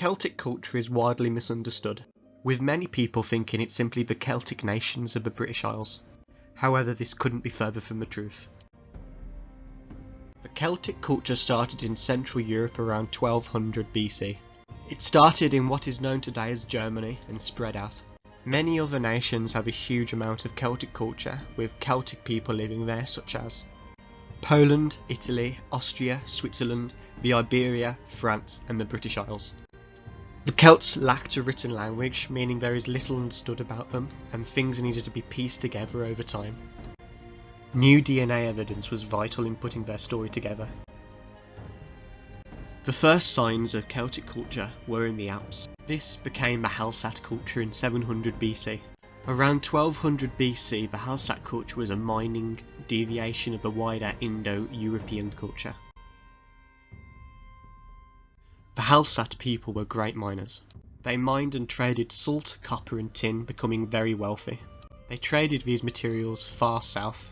Celtic culture is widely misunderstood, with many people thinking it's simply the Celtic nations of the British Isles. However, this couldn't be further from the truth. The Celtic culture started in Central Europe around 1200 BC. It started in what is known today as Germany and spread out. Many other nations have a huge amount of Celtic culture, with Celtic people living there, such as Poland, Italy, Austria, Switzerland, the Iberia, France and the British Isles. The Celts lacked a written language, meaning there is little understood about them, and things needed to be pieced together over time. New DNA evidence was vital in putting their story together. The first signs of Celtic culture were in the Alps. This became the Hallstatt culture in 700 BC. Around 1200 BC, the Hallstatt culture was a mining deviation of the wider Indo-European culture. The Hallstatt people were great miners. They mined and traded salt, copper and tin, becoming very wealthy. They traded these materials far south.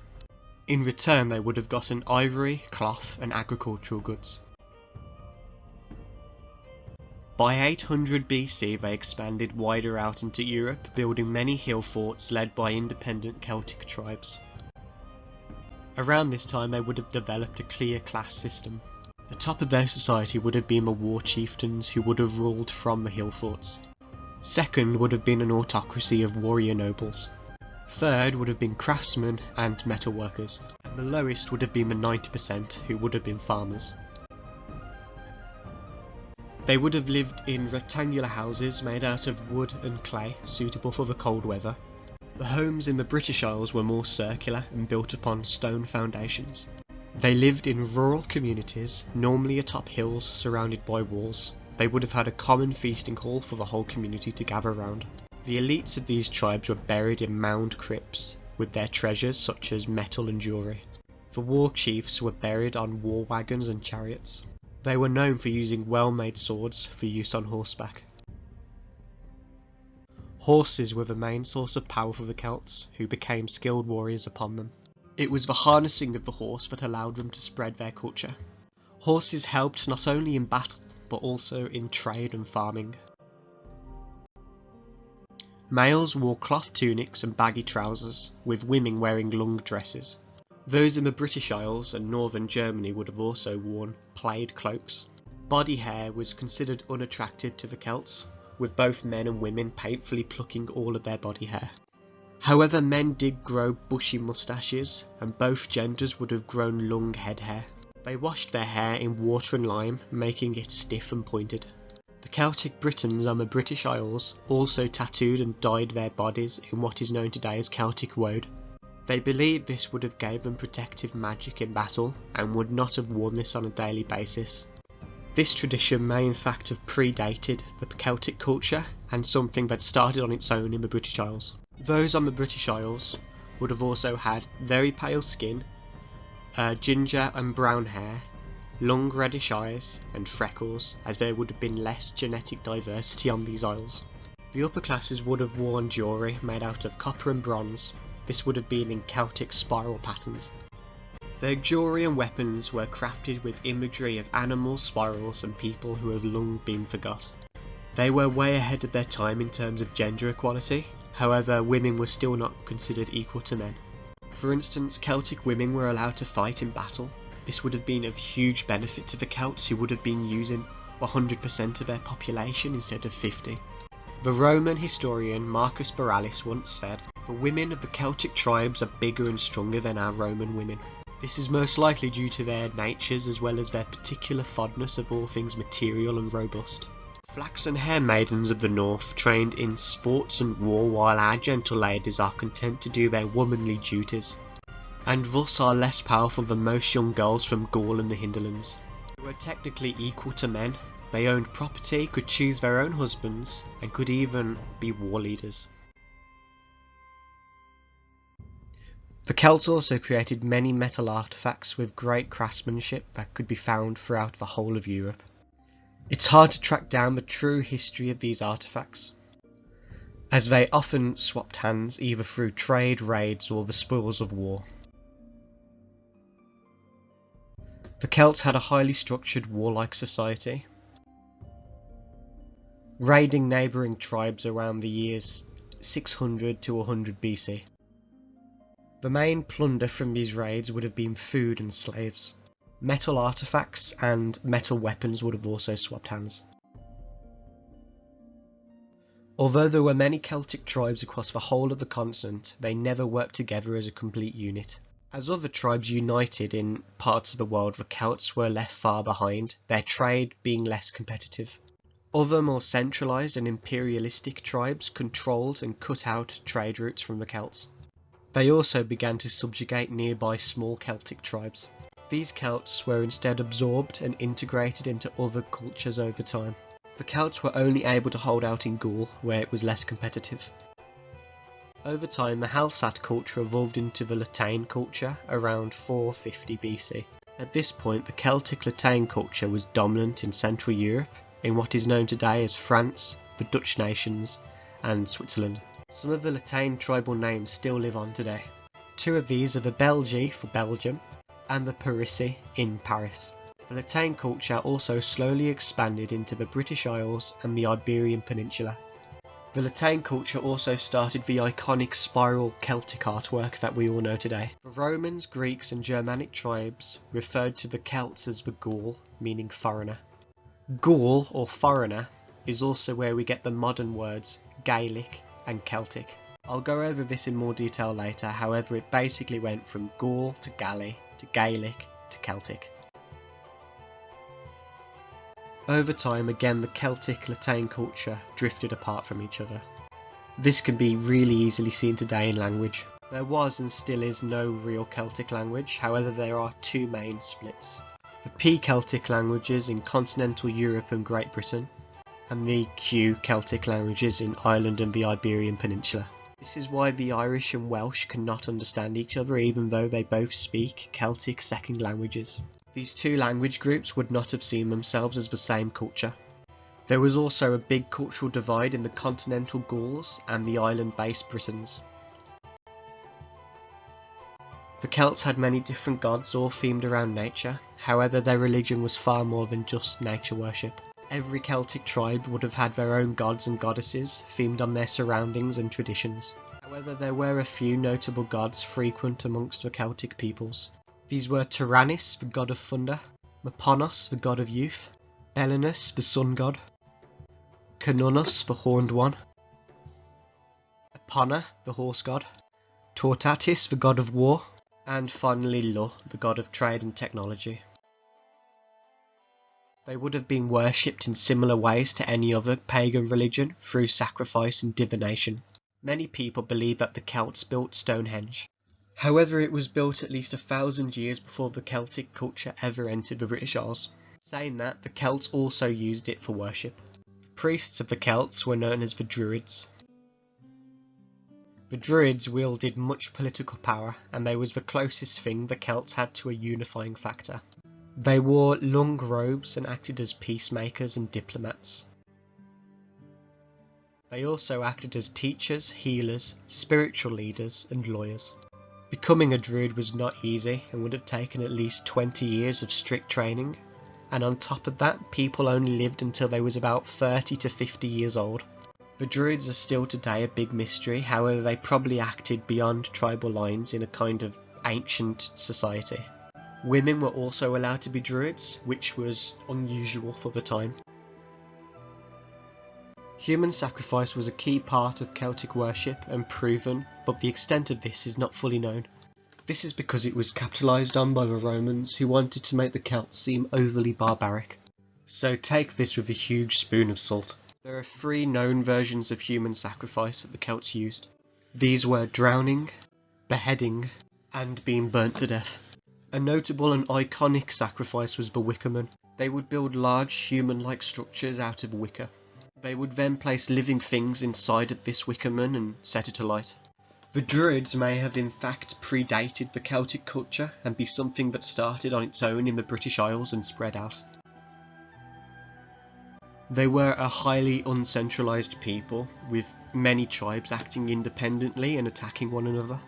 In return, they would have gotten ivory, cloth and agricultural goods. By 800 BC they expanded wider out into Europe, building many hill forts led by independent Celtic tribes. Around this time they would have developed a clear class system. The top of their society would have been the war chieftains who would have ruled from the hill forts. Second would have been an autocracy of warrior nobles. Third would have been craftsmen and metalworkers. And the lowest would have been the 90% who would have been farmers. They would have lived in rectangular houses made out of wood and clay, suitable for the cold weather. The homes in the British Isles were more circular and built upon stone foundations. They lived in rural communities, normally atop hills surrounded by walls. They would have had a common feasting hall for the whole community to gather around. The elites of these tribes were buried in mound crypts, with their treasures such as metal and jewellery. The war chiefs were buried on war wagons and chariots. They were known for using well-made swords for use on horseback. Horses were the main source of power for the Celts, who became skilled warriors upon them. It was the harnessing of the horse that allowed them to spread their culture. Horses helped not only in battle, but also in trade and farming. Males wore cloth tunics and baggy trousers, with women wearing long dresses. Those in the British Isles and northern Germany would have also worn plaid cloaks. Body hair was considered unattractive to the Celts, with both men and women painfully plucking all of their body hair. However, men did grow bushy moustaches, and both genders would have grown long head hair. They washed their hair in water and lime, making it stiff and pointed. The Celtic Britons on the British Isles also tattooed and dyed their bodies in what is known today as Celtic woad. They believed this would have gave them protective magic in battle, and would not have worn this on a daily basis. This tradition may in fact have predated the Celtic culture, and something that started on its own in the British Isles. Those on the British Isles would have also had very pale skin, ginger and brown hair, long reddish eyes and freckles, as there would have been less genetic diversity on these isles. The upper classes would have worn jewellery made out of copper and bronze. This would have been in Celtic spiral patterns. Their jewellery and weapons were crafted with imagery of animals, spirals and people who have long been forgot. They were way ahead of their time in terms of gender equality, however women were still not considered equal to men. For instance, Celtic women were allowed to fight in battle. This would have been of huge benefit to the Celts, who would have been using 100% of their population instead of 50%. The Roman historian Marcus Borallis once said, "The women of the Celtic tribes are bigger and stronger than our Roman women." This is most likely due to their natures as well as their particular fondness of all things material and robust. Flaxen hair maidens of the north trained in sports and war, while our gentle ladies are content to do their womanly duties, and thus are less powerful than most young girls from Gaul and the hinterlands. They were technically equal to men. They owned property, could choose their own husbands, and could even be war leaders. The Celts also created many metal artefacts with great craftsmanship that could be found throughout the whole of Europe. It's hard to track down the true history of these artefacts, as they often swapped hands either through trade, raids or the spoils of war. The Celts had a highly structured warlike society. raiding neighbouring tribes around the years 600 to 100 BC. The main plunder from these raids would have been food and slaves. Metal artefacts and metal weapons would have also swapped hands. Although there were many Celtic tribes across the whole of the continent, they never worked together as a complete unit. As other tribes united in parts of the world, the Celts were left far behind, their trade being less competitive. Other more centralised and imperialistic tribes controlled and cut out trade routes from the Celts. They also began to subjugate nearby small Celtic tribes. These Celts were instead absorbed and integrated into other cultures over time. The Celts were only able to hold out in Gaul, where it was less competitive. Over time, the Hallstatt culture evolved into the La Tene culture around 450 BC. At this point, the Celtic La Tene culture was dominant in Central Europe, in what is known today as France, the Dutch nations, and Switzerland. Some of the La Tene tribal names still live on today. Two of these are the Belgi for Belgium, and the Parissi in Paris. The La Tene culture also slowly expanded into the British Isles and the Iberian Peninsula. The La Tene culture also started the iconic spiral Celtic artwork that we all know today. The Romans, Greeks and Germanic tribes referred to the Celts as the Gaul, meaning foreigner. Gaul, or foreigner, is also where we get the modern words Gaelic and Celtic. I'll go over this in more detail later, however it basically went from Gaul to Galli to Gaelic to Celtic. Over time, again, the Celtic La Tene culture drifted apart from each other. This can be really easily seen today in language. There was and still is no real Celtic language, however there are two main splits. The P Celtic languages in continental Europe and Great Britain, and the Q Celtic languages in Ireland and the Iberian Peninsula. This is why the Irish and Welsh cannot understand each other even though they both speak Celtic second languages. These two language groups would not have seen themselves as the same culture. There was also a big cultural divide in the continental Gauls and the island-based Britons. The Celts had many different gods, all themed around nature, however their religion was far more than just nature worship. Every Celtic tribe would have had their own gods and goddesses, themed on their surroundings and traditions. However, there were a few notable gods frequent amongst the Celtic peoples. These were Tyrannus, the god of thunder, Meponos, the god of youth, Belenus, the sun god, Canunus, the horned one, Epona, the horse god, Tortatis, the god of war, and finally Lu, the god of trade and technology. They would have been worshipped in similar ways to any other pagan religion, through sacrifice and divination. Many people believe that the Celts built Stonehenge. However, it was built at least 1,000 years before the Celtic culture ever entered the British Isles. Saying that, the Celts also used it for worship. The priests of the Celts were known as the Druids. The Druids wielded much political power, and they was the closest thing the Celts had to a unifying factor. They wore long robes and acted as peacemakers and diplomats. They also acted as teachers, healers, spiritual leaders and lawyers. Becoming a Druid was not easy and would have taken at least 20 years of strict training, and on top of that, people only lived until they was about 30 to 50 years old. The Druids are still today a big mystery, however they probably acted beyond tribal lines in a kind of ancient society. Women were also allowed to be Druids, which was unusual for the time. Human sacrifice was a key part of Celtic worship and proven, but the extent of this is not fully known. This is because it was capitalised on by the Romans, who wanted to make the Celts seem overly barbaric. So take this with a huge spoon of salt. There are 3 known versions of human sacrifice that the Celts used. These were drowning, beheading, and being burnt to death. A notable and iconic sacrifice was the Wickerman. They would build large human-like structures out of wicker. They would then place living things inside of this Wickerman and set it alight. The Druids may have in fact predated the Celtic culture and be something that started on its own in the British Isles and spread out. They were a highly uncentralised people, with many tribes acting independently and attacking one another.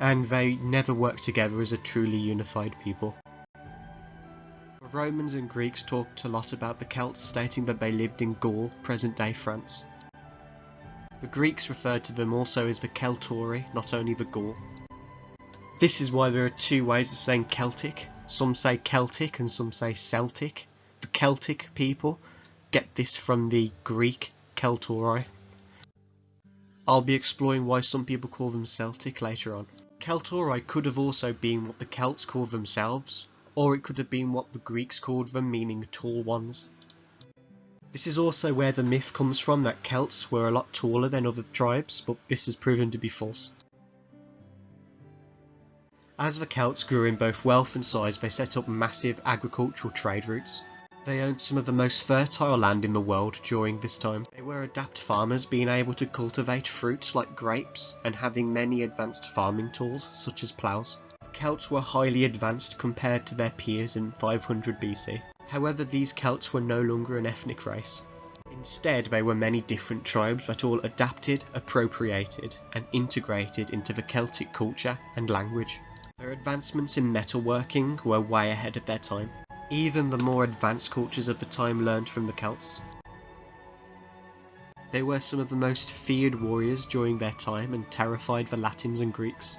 And they never worked together as a truly unified people. The Romans and Greeks talked a lot about the Celts, stating that they lived in Gaul, present-day France. The Greeks referred to them also as the Celtori, not only the Gaul. This is why there are two ways of saying Celtic. Some say Celtic and some say Celtic. The Celtic people get this from the Greek Celtori. I'll be exploring why some people call them Celtic later on. Celtori could have also been what the Celts called themselves, or it could have been what the Greeks called them, meaning tall ones. This is also where the myth comes from that Celts were a lot taller than other tribes, but this has proven to be false. As the Celts grew in both wealth and size, they set up massive agricultural trade routes. They owned some of the most fertile land in the world during this time. They were adept farmers, being able to cultivate fruits like grapes and having many advanced farming tools such as ploughs. Celts were highly advanced compared to their peers in 500 BC. However, these Celts were no longer an ethnic race. Instead, they were many different tribes that all adapted, appropriated, and integrated into the Celtic culture and language. Their advancements in metalworking were way ahead of their time. Even the more advanced cultures of the time learned from the Celts. They were some of the most feared warriors during their time and terrified the Latins and Greeks.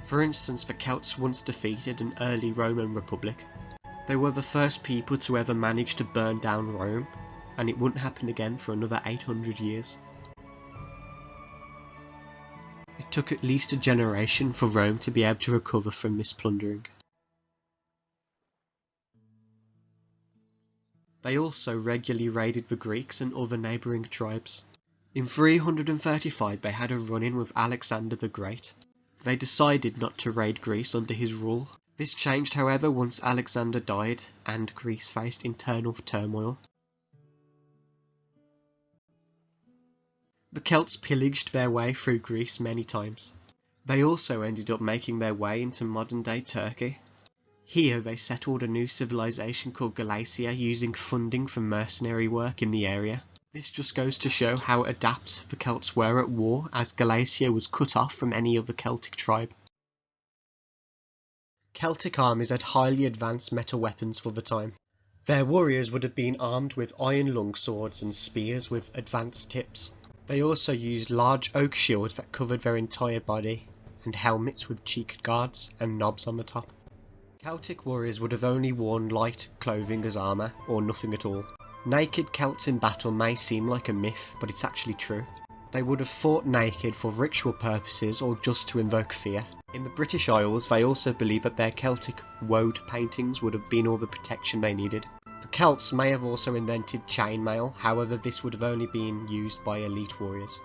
For instance, the Celts once defeated an early Roman republic. They were the first people to ever manage to burn down Rome, and it wouldn't happen again for another 800 years. It took at least a generation for Rome to be able to recover from this plundering. They also regularly raided the Greeks and other neighbouring tribes. In 335 they had a run-in with Alexander the Great. They decided not to raid Greece under his rule. This changed, however, once Alexander died and Greece faced internal turmoil. The Celts pillaged their way through Greece many times. They also ended up making their way into modern-day Turkey. Here they settled a new civilization called Galatia, using funding from mercenary work in the area. This just goes to show how adept the Celts were at war, as Galatia was cut off from any other Celtic tribe. Celtic armies had highly advanced metal weapons for the time. Their warriors would have been armed with iron longswords and spears with advanced tips. They also used large oak shields that covered their entire body, and helmets with cheek guards and knobs on the top. Celtic warriors would have only worn light clothing as armour, or nothing at all. Naked Celts in battle may seem like a myth, but it's actually true. They would have fought naked for ritual purposes or just to invoke fear. In the British Isles, they also believe that their Celtic woad paintings would have been all the protection they needed. The Celts may have also invented chainmail, however this would have only been used by elite warriors.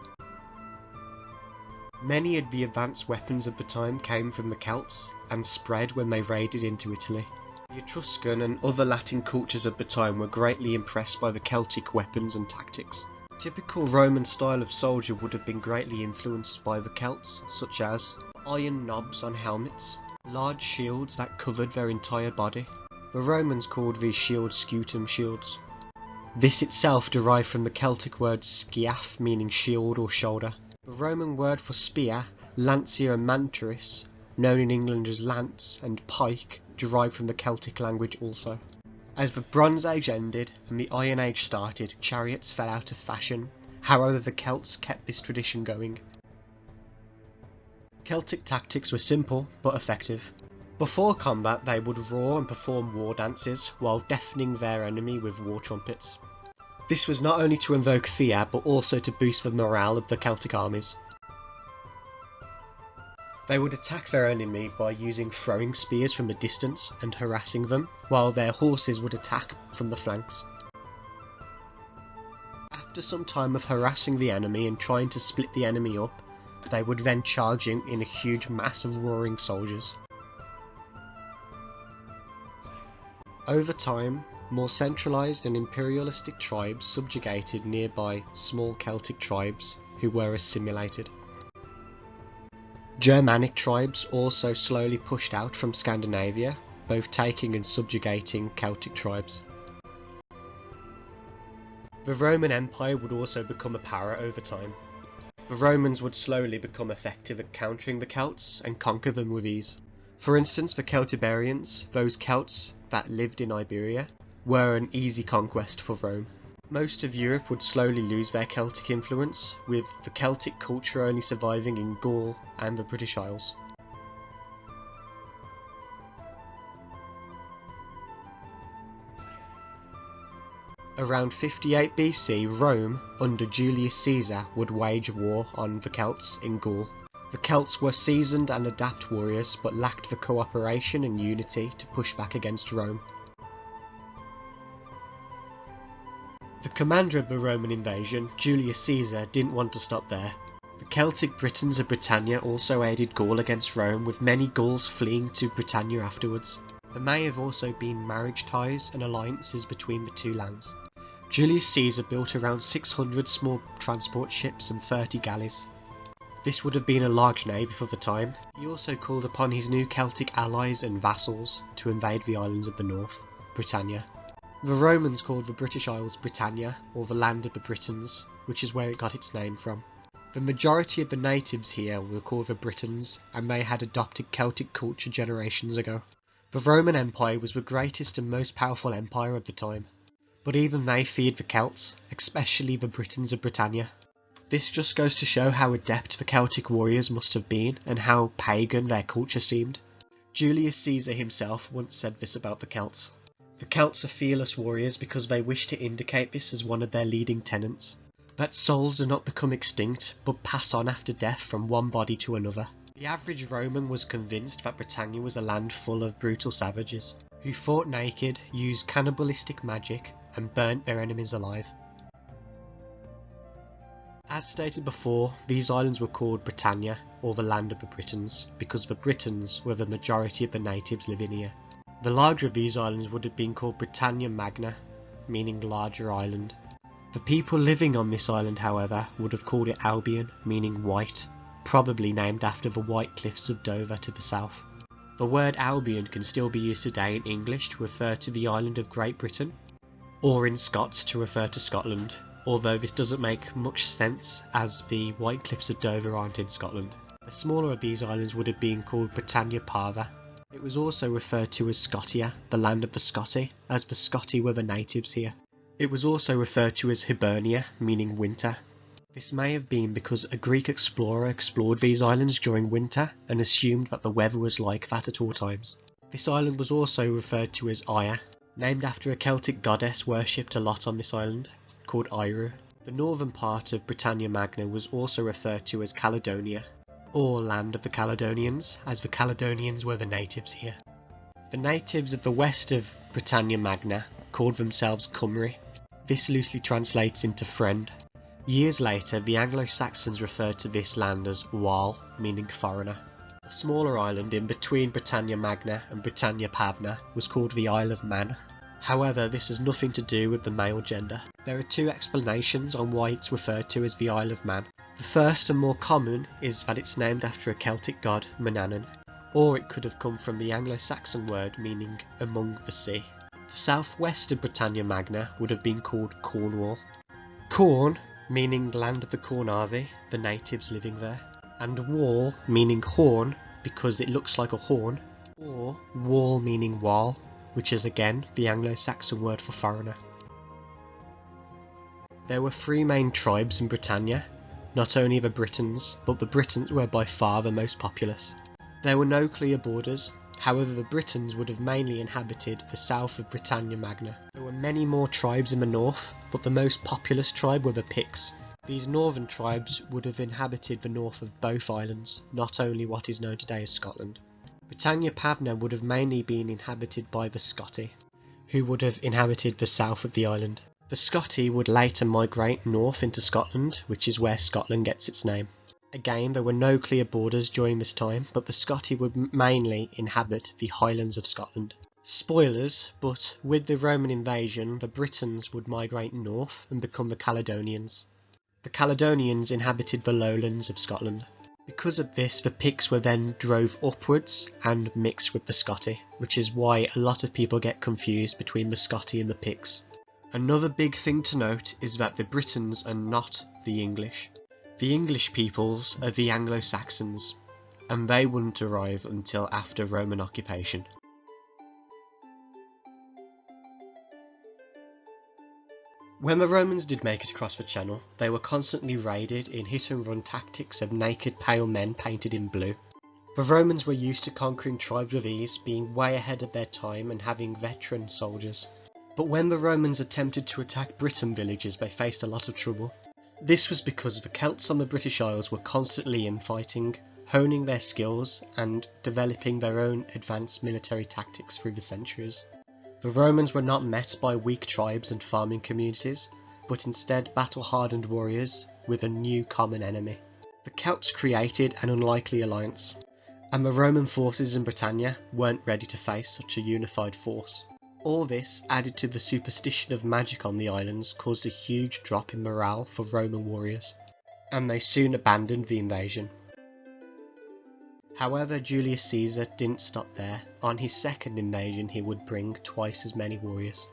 Many of the advanced weapons of the time came from the Celts and spread when they raided into Italy. The Etruscan and other Latin cultures of the time were greatly impressed by the Celtic weapons and tactics. Typical Roman style of soldier would have been greatly influenced by the Celts, such as iron knobs on helmets, large shields that covered their entire body. The Romans called these shields scutum shields. This itself derived from the Celtic word sciaf, meaning shield or shoulder. The Roman word for spear, lancia manturis, known in England as lance, and pike, derived from the Celtic language also. As the Bronze Age ended and the Iron Age started, chariots fell out of fashion. However, the Celts kept this tradition going. Celtic tactics were simple but effective. Before combat, they would roar and perform war dances while deafening their enemy with war trumpets. This was not only to invoke fear, but also to boost the morale of the Celtic armies. They would attack their enemy by using throwing spears from a distance and harassing them, while their horses would attack from the flanks. After some time of harassing the enemy and trying to split the enemy up, they would then charge in a huge mass of roaring soldiers. Over time, more centralised and imperialistic tribes subjugated nearby small Celtic tribes who were assimilated. Germanic tribes also slowly pushed out from Scandinavia, both taking and subjugating Celtic tribes. The Roman Empire would also become a power over time. The Romans would slowly become effective at countering the Celts and conquer them with ease. For instance, for Celtiberians, those Celts that lived in Iberia, were an easy conquest for Rome. Most of Europe would slowly lose their Celtic influence, with the Celtic culture only surviving in Gaul and the British Isles. Around 58 BC, Rome, under Julius Caesar, would wage war on the Celts in Gaul. The Celts were seasoned and adept warriors, but lacked the cooperation and unity to push back against Rome. The commander of the Roman invasion, Julius Caesar, didn't want to stop there. The Celtic Britons of Britannia also aided Gaul against Rome, with many Gauls fleeing to Britannia afterwards. There may have also been marriage ties and alliances between the two lands. Julius Caesar built around 600 small transport ships and 30 galleys. This would have been a large navy for the time. He also called upon his new Celtic allies and vassals to invade the islands of the north, Britannia. The Romans called the British Isles Britannia, or the land of the Britons, which is where it got its name from. The majority of the natives here were called the Britons, and they had adopted Celtic culture generations ago. The Roman Empire was the greatest and most powerful empire of the time, but even they feared the Celts, especially the Britons of Britannia. This just goes to show how adept the Celtic warriors must have been, and how pagan their culture seemed. Julius Caesar himself once said this about the Celts. The Celts are fearless warriors because they wish to indicate this as one of their leading tenets, that souls do not become extinct, but pass on after death from one body to another. The average Roman was convinced that Britannia was a land full of brutal savages, who fought naked, used cannibalistic magic, and burnt their enemies alive. As stated before, these islands were called Britannia, or the land of the Britons, because the Britons were the majority of the natives living here. The larger of these islands would have been called Britannia Magna, meaning larger island. The people living on this island, however, would have called it Albion, meaning white, probably named after the white cliffs of Dover to the south. The word Albion can still be used today in English to refer to the island of Great Britain, or in Scots to refer to Scotland, although this doesn't make much sense as the White Cliffs of Dover aren't in Scotland. The smaller of these islands would have been called Britannia Parva. It was also referred to as Scotia, the land of the Scotti, as the Scotti were the natives here. It was also referred to as Hibernia, meaning winter. This may have been because a Greek explorer explored these islands during winter and assumed that the weather was like that at all times. This island was also referred to as Aya, named after a Celtic goddess worshipped a lot on this island, called Iru. The northern part of Britannia Magna was also referred to as Caledonia, or land of the Caledonians, as the Caledonians were the natives here. The natives of the west of Britannia Magna called themselves Cymry. This loosely translates into friend. Years later, the Anglo-Saxons referred to this land as Wal, meaning foreigner. A smaller island in between Britannia Magna and Britannia Pavna was called the Isle of Man. However, this has nothing to do with the male gender. There are two explanations on why it's referred to as the Isle of Man. The first and more common is that it's named after a Celtic god, Manannan, or it could have come from the Anglo-Saxon word meaning among the sea. The southwest of Britannia Magna would have been called Cornwall. Corn, meaning land of the Cornavi, the natives living there, and wall, meaning horn, because it looks like a horn, or wall meaning wall, which is again the Anglo-Saxon word for foreigner. There were three main tribes in Britannia, not only the Britons, but the Britons were by far the most populous. There were no clear borders, however the Britons would have mainly inhabited the south of Britannia Magna. There were many more tribes in the north, but the most populous tribe were the Picts. These northern tribes would have inhabited the north of both islands, not only what is known today as Scotland. Britannia Pavna would have mainly been inhabited by the Scotti, who would have inhabited the south of the island. The Scotti would later migrate north into Scotland, which is where Scotland gets its name. Again, there were no clear borders during this time, but the Scotti would mainly inhabit the Highlands of Scotland. Spoilers, but with the Roman invasion, the Britons would migrate north and become the Caledonians. The Caledonians inhabited the lowlands of Scotland. Because of this, the Picts were then drove upwards and mixed with the Scotti, which is why a lot of people get confused between the Scotti and the Picts. Another big thing to note is that the Britons are not the English. The English peoples are the Anglo-Saxons. and they wouldn't arrive until after Roman occupation. When the Romans did make it across the Channel, they were constantly raided in hit-and-run tactics of naked pale men painted in blue. The Romans were used to conquering tribes with ease, being way ahead of their time and having veteran soldiers. But when the Romans attempted to attack Briton villages, they faced a lot of trouble. This was because the Celts on the British Isles were constantly infighting, honing their skills and developing their own advanced military tactics through the centuries. The Romans were not met by weak tribes and farming communities, but instead battle-hardened warriors with a new common enemy. The Celts created an unlikely alliance, and the Roman forces in Britannia weren't ready to face such a unified force. All this, added to the superstition of magic on the islands, caused a huge drop in morale for Roman warriors, and they soon abandoned the invasion. However, Julius Caesar didn't stop there. On his second invasion he would bring twice as many warriors.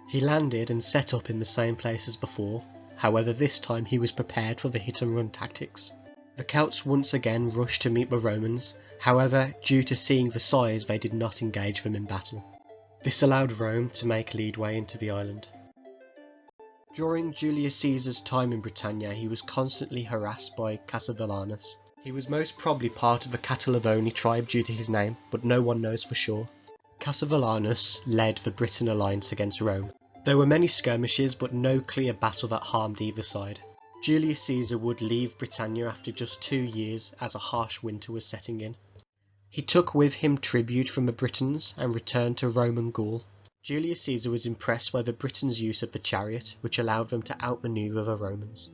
He landed and set up in the same place as before, however this time he was prepared for the hit-and-run tactics. The Celts once again rushed to meet the Romans, however due to seeing the size they did not engage them in battle. This allowed Rome to make leadway into the island. During Julius Caesar's time in Britannia he was constantly harassed by Cassivellaunus. He was most probably part of the Catalavoni tribe due to his name, but no one knows for sure. Cassivellaunus led the Briton alliance against Rome. There were many skirmishes but no clear battle that harmed either side. Julius Caesar would leave Britannia after just 2 years as a harsh winter was setting in. He took with him tribute from the Britons and returned to Roman Gaul. Julius Caesar was impressed by the Britons' use of the chariot, which allowed them to outmaneuver the Romans.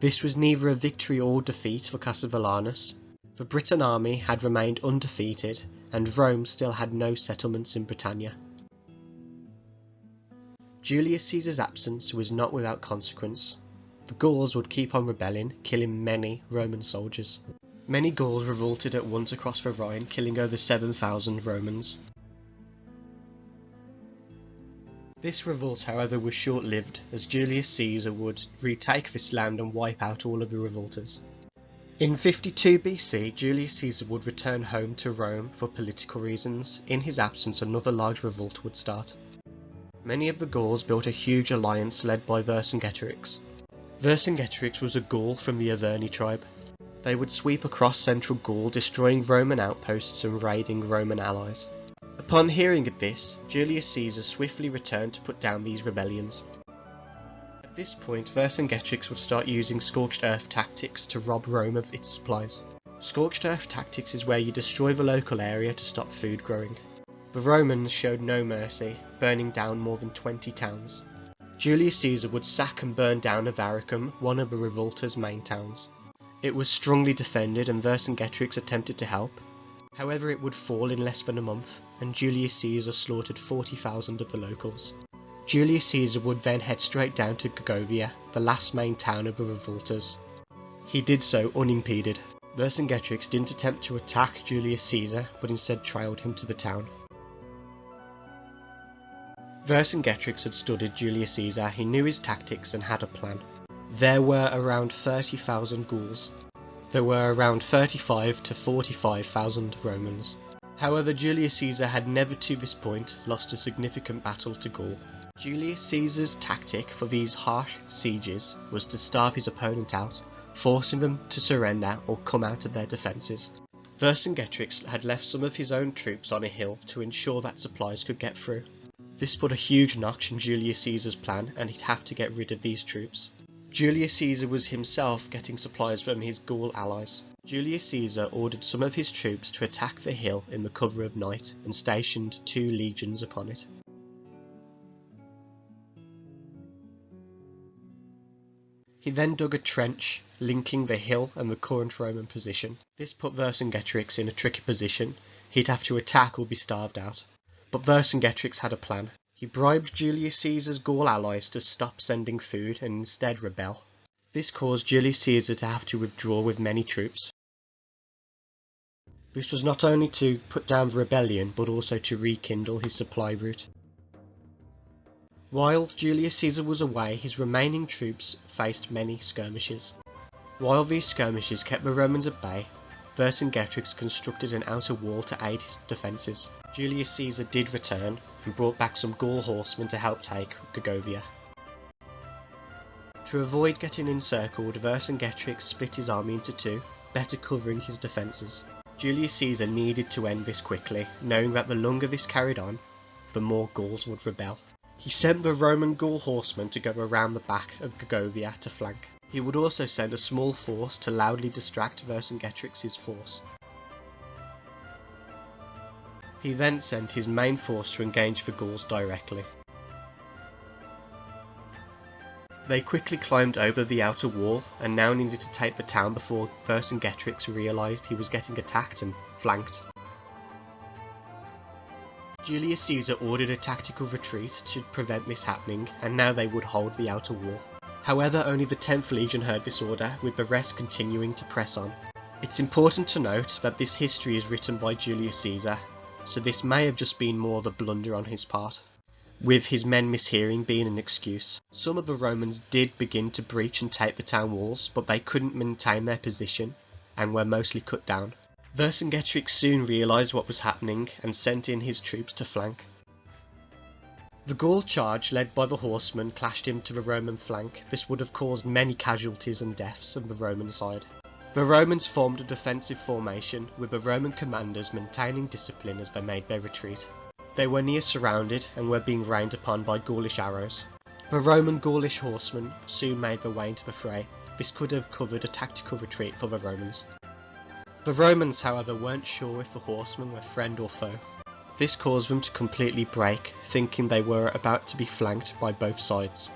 This was neither a victory or defeat for Cassivellaunus. The Briton army had remained undefeated, and Rome still had no settlements in Britannia. Julius Caesar's absence was not without consequence. The Gauls would keep on rebelling, killing many Roman soldiers. Many Gauls revolted at once across the Rhine, killing over 7,000 Romans. This revolt, however, was short-lived, as Julius Caesar would retake this land and wipe out all of the revolters. In 52 BC, Julius Caesar would return home to Rome for political reasons. In his absence, another large revolt would start. Many of the Gauls built a huge alliance led by Vercingetorix. Vercingetorix was a Gaul from the Arverni tribe. They would sweep across central Gaul, destroying Roman outposts and raiding Roman allies. Upon hearing of this, Julius Caesar swiftly returned to put down these rebellions. At this point, Vercingetorix would start using scorched earth tactics to rob Rome of its supplies. Scorched earth tactics is where you destroy the local area to stop food growing. The Romans showed no mercy, burning down more than 20 towns. Julius Caesar would sack and burn down Avaricum, one of the revolters' main towns. It was strongly defended and Vercingetorix attempted to help. However, it would fall in less than a month, and Julius Caesar slaughtered 40,000 of the locals. Julius Caesar would then head straight down to Gergovia, the last main town of the revolters. He did so unimpeded. Vercingetorix didn't attempt to attack Julius Caesar, but instead trailed him to the town. Vercingetorix had studied Julius Caesar, he knew his tactics and had a plan. There were around 30,000 Gauls. There were around 35 to 45,000 Romans. However, Julius Caesar had never to this point lost a significant battle to Gaul. Julius Caesar's tactic for these harsh sieges was to starve his opponent out, forcing them to surrender or come out of their defences. Vercingetorix had left some of his own troops on a hill to ensure that supplies could get through. This put a huge notch in Julius Caesar's plan, and he'd have to get rid of these troops. Julius Caesar was himself getting supplies from his Gaul allies. Julius Caesar ordered some of his troops to attack the hill in the cover of night and stationed 2 legions upon it. He then dug a trench linking the hill and the current Roman position. This put Vercingetorix in a tricky position. He'd have to attack or be starved out. But Vercingetorix had a plan. He bribed Julius Caesar's Gaul allies to stop sending food and instead rebel. This caused Julius Caesar to have to withdraw with many troops. This was not only to put down the rebellion, but also to rekindle his supply route. While Julius Caesar was away, his remaining troops faced many skirmishes. While these skirmishes kept the Romans at bay, Vercingetorix constructed an outer wall to aid his defences. Julius Caesar did return and brought back some Gaul horsemen to help take Gergovia. To avoid getting encircled, Vercingetorix split his army into two, better covering his defences. Julius Caesar needed to end this quickly, knowing that the longer this carried on, the more Gauls would rebel. He sent the Roman Gaul horsemen to go around the back of Gergovia to flank. He would also send a small force to loudly distract Vercingetorix's force. He then sent his main force to engage the Gauls directly. They quickly climbed over the outer wall and now needed to take the town before Vercingetorix realised he was getting attacked and flanked. Julius Caesar ordered a tactical retreat to prevent this happening, and now they would hold the outer wall. However, only the 10th Legion heard this order, with the rest continuing to press on. It's important to note that this history is written by Julius Caesar, so this may have just been more of a blunder on his part, with his men mishearing being an excuse. Some of the Romans did begin to breach and take the town walls, but they couldn't maintain their position and were mostly cut down. Vercingetorix soon realised what was happening and sent in his troops to flank. The Gaul charge led by the horsemen clashed into the Roman flank. This would have caused many casualties and deaths on the Roman side. The Romans formed a defensive formation, with the Roman commanders maintaining discipline as they made their retreat. They were near surrounded and were being rained upon by Gaulish arrows. The Roman Gaulish horsemen soon made their way into the fray. This could have covered a tactical retreat for the Romans. The Romans, however, weren't sure if the horsemen were friend or foe. This caused them to completely break, thinking they were about to be flanked by both sides.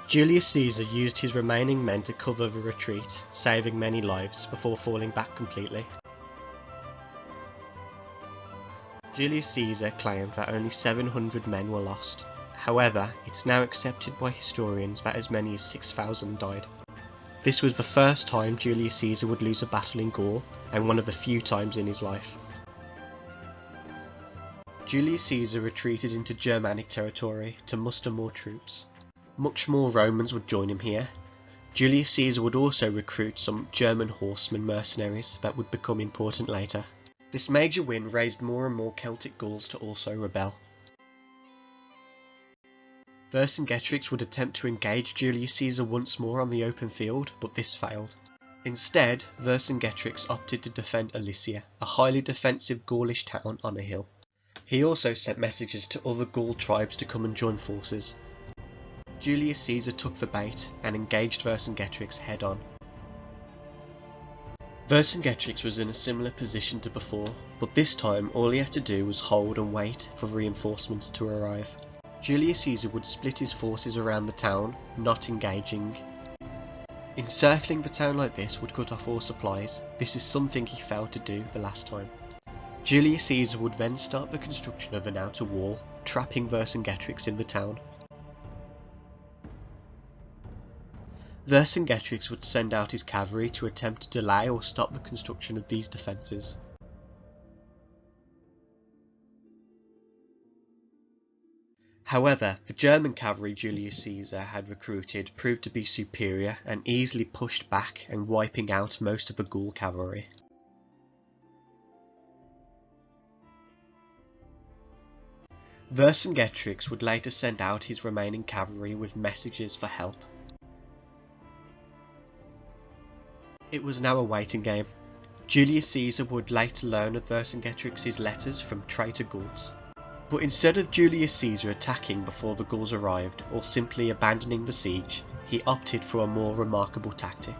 Julius Caesar used his remaining men to cover the retreat, saving many lives before falling back completely. Julius Caesar claimed that only 700 men were lost. However, it's now accepted by historians that as many as 6,000 died. This was the first time Julius Caesar would lose a battle in Gaul, and one of the few times in his life. Julius Caesar retreated into Germanic territory to muster more troops. Much more Romans would join him here. Julius Caesar would also recruit some German horsemen mercenaries that would become important later. This major win raised more and more Celtic Gauls to also rebel. Vercingetorix would attempt to engage Julius Caesar once more on the open field, but this failed. Instead, Vercingetorix opted to defend Alesia, a highly defensive Gaulish town on a hill. He also sent messages to other Gaul tribes to come and join forces. Julius Caesar took the bait and engaged Vercingetorix head on. Vercingetorix was in a similar position to before, but this time all he had to do was hold and wait for reinforcements to arrive. Julius Caesar would split his forces around the town, not engaging. Encircling the town like this would cut off all supplies. This is something he failed to do the last time. Julius Caesar would then start the construction of an outer wall, trapping Vercingetorix in the town. Vercingetorix would send out his cavalry to attempt to delay or stop the construction of these defences. However, the German cavalry Julius Caesar had recruited proved to be superior and easily pushed back and wiping out most of the Gaul cavalry. Vercingetorix would later send out his remaining cavalry with messages for help. It was now a waiting game. Julius Caesar would later learn of Vercingetorix's letters from traitor Gauls. But instead of Julius Caesar attacking before the Gauls arrived, or simply abandoning the siege, he opted for a more remarkable tactic.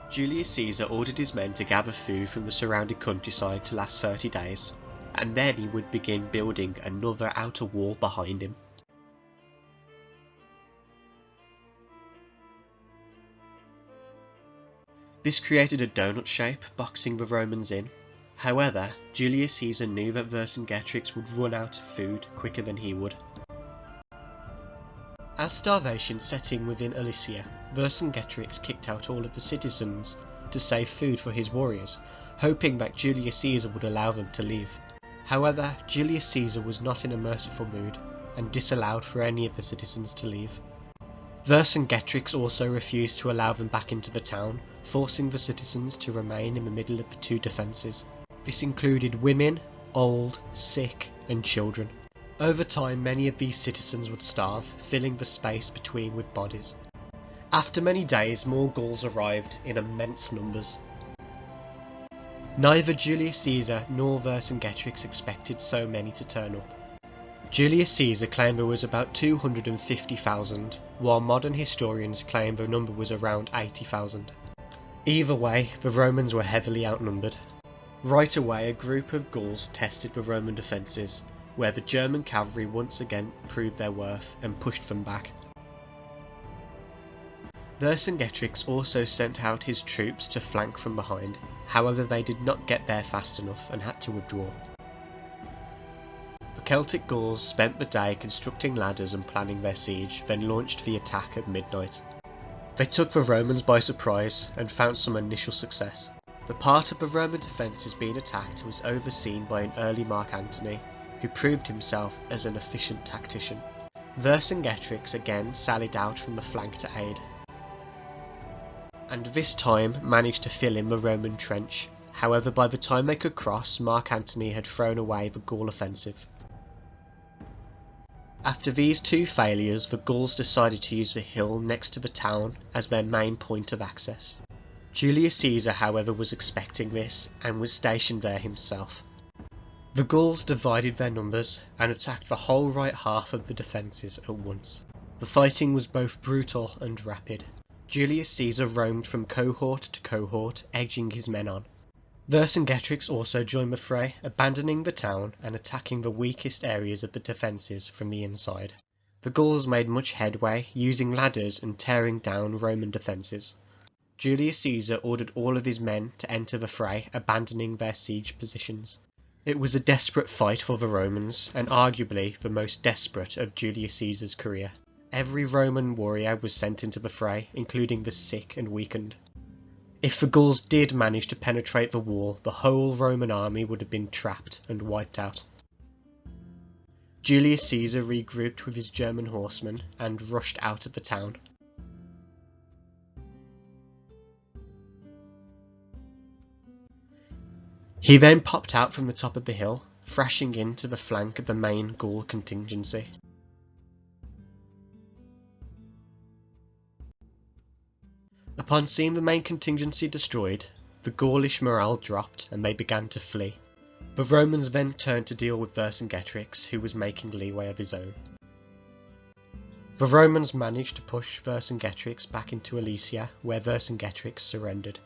Julius Caesar ordered his men to gather food from the surrounding countryside to last 30 days, and then he would begin building another outer wall behind him. This created a donut shape, boxing the Romans in. However, Julius Caesar knew that Vercingetorix would run out of food quicker than he would. As starvation set in within Alesia, Vercingetorix kicked out all of the citizens to save food for his warriors, hoping that Julius Caesar would allow them to leave. However, Julius Caesar was not in a merciful mood and disallowed for any of the citizens to leave. Vercingetorix also refused to allow them back into the town, forcing the citizens to remain in the middle of the two defences. This included women, old, sick and children. Over time, many of these citizens would starve, filling the space between with bodies. After many days, more Gauls arrived in immense numbers. Neither Julius Caesar nor Vercingetorix expected so many to turn up. Julius Caesar claimed there was about 250,000, while modern historians claim the number was around 80,000. Either way, the Romans were heavily outnumbered. Right away, a group of Gauls tested the Roman defences, where the German cavalry once again proved their worth and pushed them back. Vercingetorix also sent out his troops to flank from behind, however they did not get there fast enough and had to withdraw. The Celtic Gauls spent the day constructing ladders and planning their siege, then launched the attack at midnight. They took the Romans by surprise and found some initial success. The part of the Roman defences being attacked was overseen by an early Mark Antony, who proved himself as an efficient tactician. Vercingetorix again sallied out from the flank to aid, and this time managed to fill in the Roman trench. However, by the time they could cross, Mark Antony had thrown away the Gaul offensive. After these two failures, the Gauls decided to use the hill next to the town as their main point of access. Julius Caesar, however, was expecting this and was stationed there himself. The Gauls divided their numbers and attacked the whole right half of the defences at once. The fighting was both brutal and rapid. Julius Caesar roamed from cohort to cohort, edging his men on. Vercingetorix also joined the fray, abandoning the town and attacking the weakest areas of the defences from the inside. The Gauls made much headway, using ladders and tearing down Roman defences. Julius Caesar ordered all of his men to enter the fray, abandoning their siege positions. It was a desperate fight for the Romans, and arguably the most desperate of Julius Caesar's career. Every Roman warrior was sent into the fray, including the sick and weakened. If the Gauls did manage to penetrate the wall, the whole Roman army would have been trapped and wiped out. Julius Caesar regrouped with his German horsemen and rushed out of the town. He then popped out from the top of the hill, thrashing into the flank of the main Gaul contingency. Upon seeing the main contingency destroyed, the Gaulish morale dropped and they began to flee. The Romans then turned to deal with Vercingetorix, who was making leeway of his own. The Romans managed to push Vercingetorix back into Alesia, where Vercingetorix surrendered.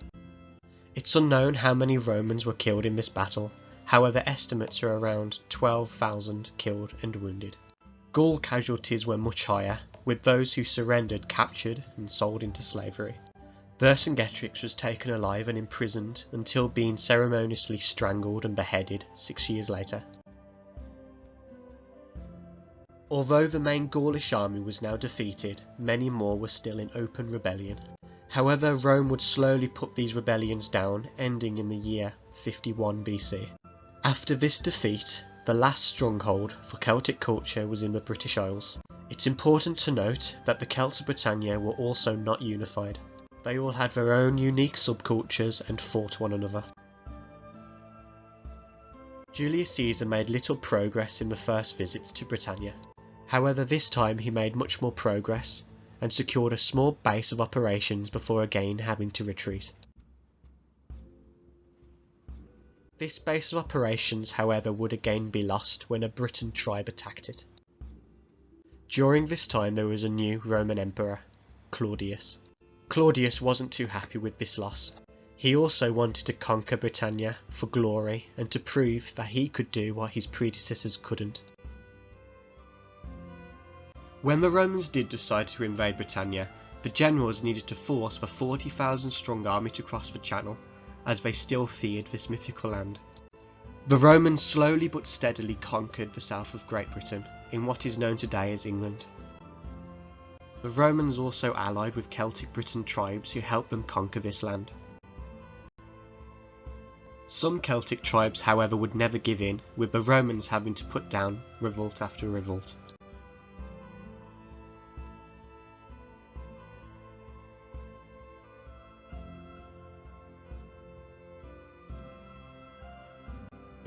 It's unknown how many Romans were killed in this battle, however estimates are around 12,000 killed and wounded. Gaul casualties were much higher, with those who surrendered captured and sold into slavery. Vercingetorix was taken alive and imprisoned until being ceremoniously strangled and beheaded 6 years later. Although the main Gaulish army was now defeated, many more were still in open rebellion. However, Rome would slowly put these rebellions down, ending in the year 51 BC. After this defeat, the last stronghold for Celtic culture was in the British Isles. It's important to note that the Celts of Britannia were also not unified. They all had their own unique subcultures and fought one another. Julius Caesar made little progress in the first visits to Britannia. However, this time he made much more progress and secured a small base of operations before again having to retreat. This base of operations, however, would again be lost when a Briton tribe attacked it. During this time there was a new Roman emperor, Claudius. Claudius wasn't too happy with this loss. He also wanted to conquer Britannia for glory and to prove that he could do what his predecessors couldn't. When the Romans did decide to invade Britannia, the generals needed to force the 40,000 strong army to cross the Channel, as they still feared this mythical land. The Romans slowly but steadily conquered the south of Great Britain, in what is known today as England. The Romans also allied with Celtic Briton tribes who helped them conquer this land. Some Celtic tribes, however, would never give in, with the Romans having to put down revolt after revolt.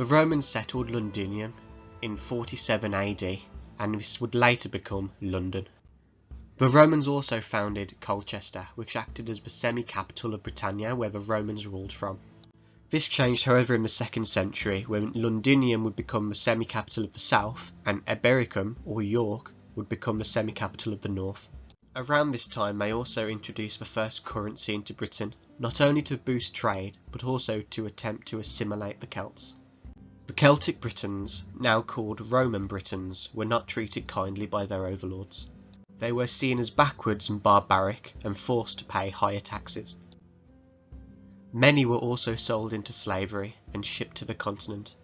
The Romans settled Londinium in 47 AD, and this would later become London. The Romans also founded Colchester, which acted as the semi-capital of Britannia where the Romans ruled from. This changed, however, in the 2nd century, when Londinium would become the semi-capital of the south, and Ebericum, or York, would become the semi-capital of the north. Around this time they also introduced the first currency into Britain, not only to boost trade, but also to attempt to assimilate the Celts. The Celtic Britons, now called Roman Britons, were not treated kindly by their overlords. They were seen as backwards and barbaric, and forced to pay higher taxes. Many were also sold into slavery and shipped to the continent.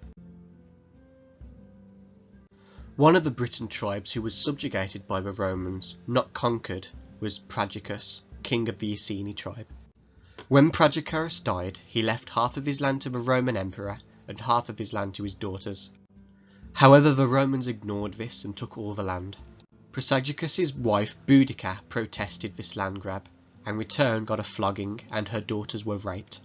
One of the Briton tribes who was subjugated by the Romans, not conquered, was Pragicus, king of the Iceni tribe. When Pragicus died, he left half of his land to the Roman emperor and half of his land to his daughters. However, the Romans ignored this and took all the land. Pragicus's wife Boudica protested this land grab, and in return got a flogging, and her daughters were raped.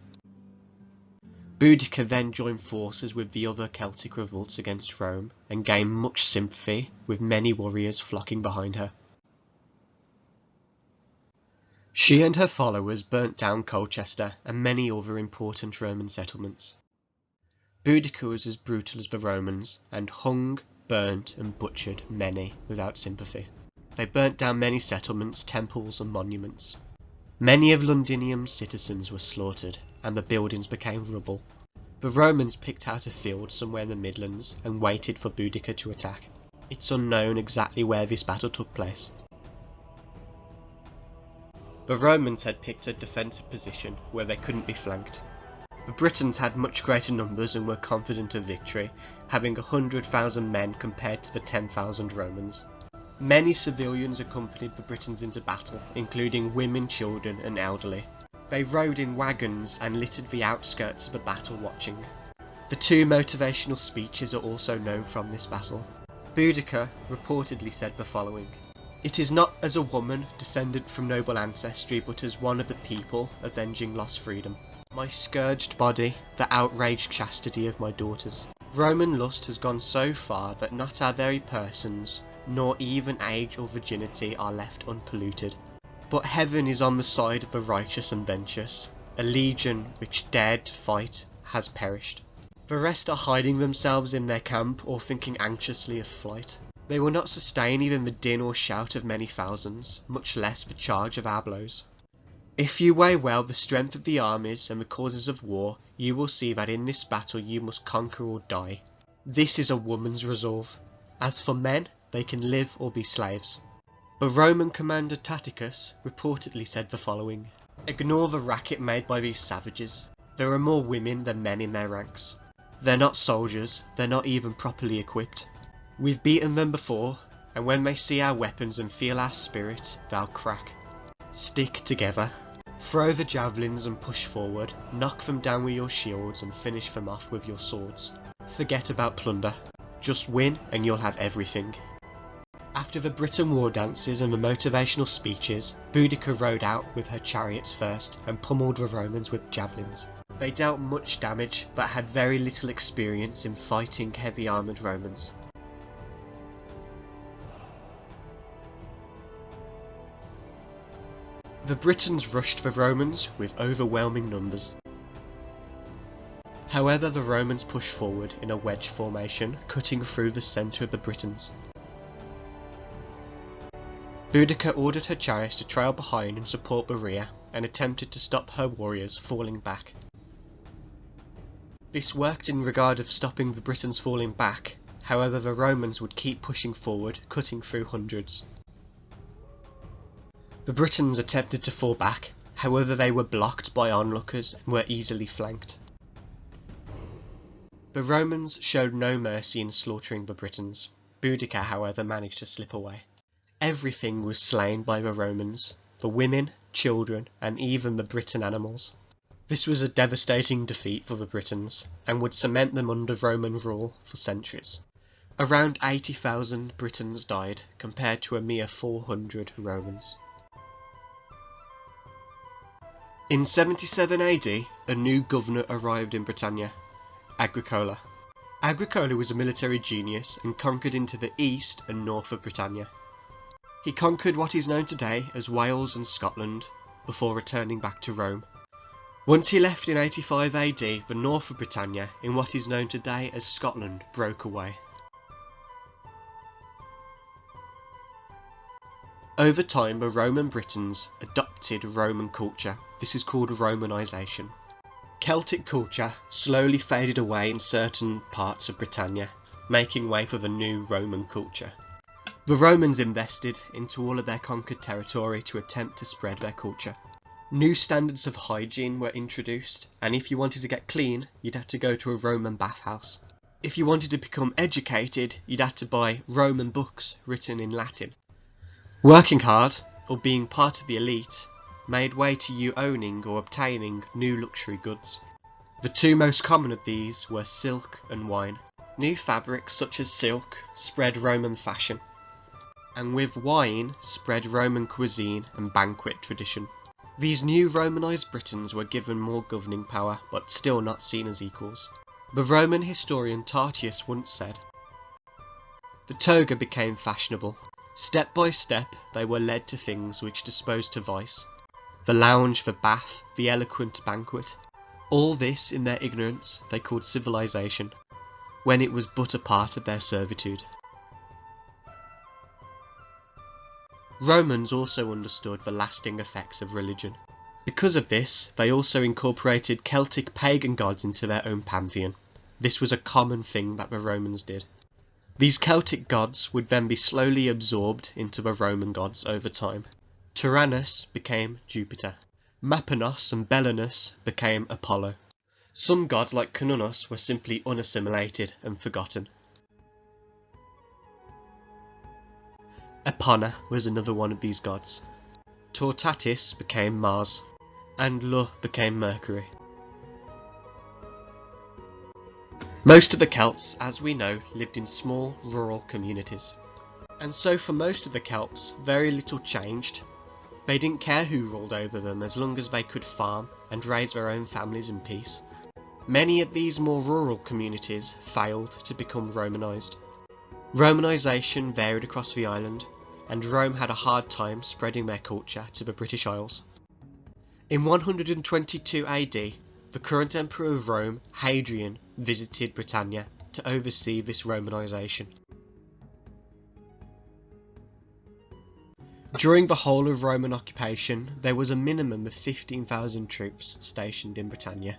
Boudica then joined forces with the other Celtic revolts against Rome, and gained much sympathy, with many warriors flocking behind her. She and her followers burnt down Colchester and many other important Roman settlements. Boudica was as brutal as the Romans, and hung, burnt and butchered many without sympathy. They burnt down many settlements, temples and monuments. Many of Londinium's citizens were slaughtered, and the buildings became rubble. The Romans picked out a field somewhere in the Midlands and waited for Boudica to attack. It's unknown exactly where this battle took place. The Romans had picked a defensive position where they couldn't be flanked. The Britons had much greater numbers and were confident of victory, having 100,000 men compared to the 10,000 Romans. Many civilians accompanied the Britons into battle, including women, children and elderly. They rode in wagons and littered the outskirts of the battle watching. The 2 motivational speeches are also known from this battle. Boudica reportedly said the following: "It is not as a woman descended from noble ancestry, but as one of the people avenging lost freedom. My scourged body, the outraged chastity of my daughters. Roman lust has gone so far that not our very persons, nor even age or virginity are left unpolluted. But heaven is on the side of the righteous and venturous. A legion which dared to fight has perished. The rest are hiding themselves in their camp or thinking anxiously of flight. They will not sustain even the din or shout of many thousands, much less the charge of our blows. If you weigh well the strength of the armies and the causes of war, you will see that in this battle you must conquer or die. This is a woman's resolve. As for men, they can live or be slaves." The Roman commander Tacitus reportedly said the following: "Ignore the racket made by these savages. There are more women than men in their ranks. They're not soldiers, they're not even properly equipped. We've beaten them before, and when they see our weapons and feel our spirit, they'll crack. Stick together. Throw the javelins and push forward, knock them down with your shields and finish them off with your swords. Forget about plunder. Just win and you'll have everything." After the Briton war dances and the motivational speeches, Boudica rode out with her chariots first and pummeled the Romans with javelins. They dealt much damage but had very little experience in fighting heavy armoured Romans. The Britons rushed the Romans with overwhelming numbers. However, the Romans pushed forward in a wedge formation, cutting through the centre of the Britons. Boudica ordered her chariots to trail behind and support the rear, and attempted to stop her warriors falling back. This worked in regard of stopping the Britons falling back, however the Romans would keep pushing forward, cutting through hundreds. The Britons attempted to fall back, however they were blocked by onlookers and were easily flanked. The Romans showed no mercy in slaughtering the Britons. Boudica, however, managed to slip away. Everything was slain by the Romans, the women, children, and even the Briton animals. This was a devastating defeat for the Britons, and would cement them under Roman rule for centuries. Around 80,000 Britons died, compared to a mere 400 Romans. In 77 AD, a new governor arrived in Britannia, Agricola. Agricola was a military genius and conquered into the east and north of Britannia. He conquered what is known today as Wales and Scotland before returning back to Rome. Once he left in 85 AD, the north of Britannia, in what is known today as Scotland, broke away. Over time, the Roman Britons adopted Roman culture. This is called Romanisation. Celtic culture slowly faded away in certain parts of Britannia, making way for the new Roman culture. The Romans invested into all of their conquered territory to attempt to spread their culture. New standards of hygiene were introduced, and if you wanted to get clean, you'd have to go to a Roman bathhouse. If you wanted to become educated, you'd have to buy Roman books written in Latin. Working hard, or being part of the elite, made way to you owning or obtaining new luxury goods. The two most common of these were silk and wine. New fabrics such as silk spread Roman fashion, and with wine spread Roman cuisine and banquet tradition. These new Romanised Britons were given more governing power, but still not seen as equals. The Roman historian Tatius once said, "The toga became fashionable. Step by step they were led to things which disposed to vice. The lounge, the bath, the eloquent banquet. All this in their ignorance they called civilization, when it was but a part of their servitude." Romans also understood the lasting effects of religion. Because of this, they also incorporated Celtic pagan gods into their own pantheon. This was a common thing that the Romans did. These Celtic gods would then be slowly absorbed into the Roman gods over time. Tyrannus became Jupiter. Mapanos and Belenus became Apollo. Some gods like Cernunnos were simply unassimilated and forgotten. Epona was another one of these gods. Tortatis became Mars, and Lu became Mercury. Most of the Celts, as we know, lived in small rural communities. And so for most of the Celts, very little changed. They didn't care who ruled over them as long as they could farm and raise their own families in peace. Many of these more rural communities failed to become Romanised. Romanisation varied across the island, and Rome had a hard time spreading their culture to the British Isles. In 122 AD, the current Emperor of Rome, Hadrian, visited Britannia to oversee this Romanisation. During the whole of Roman occupation, there was a minimum of 15,000 troops stationed in Britannia.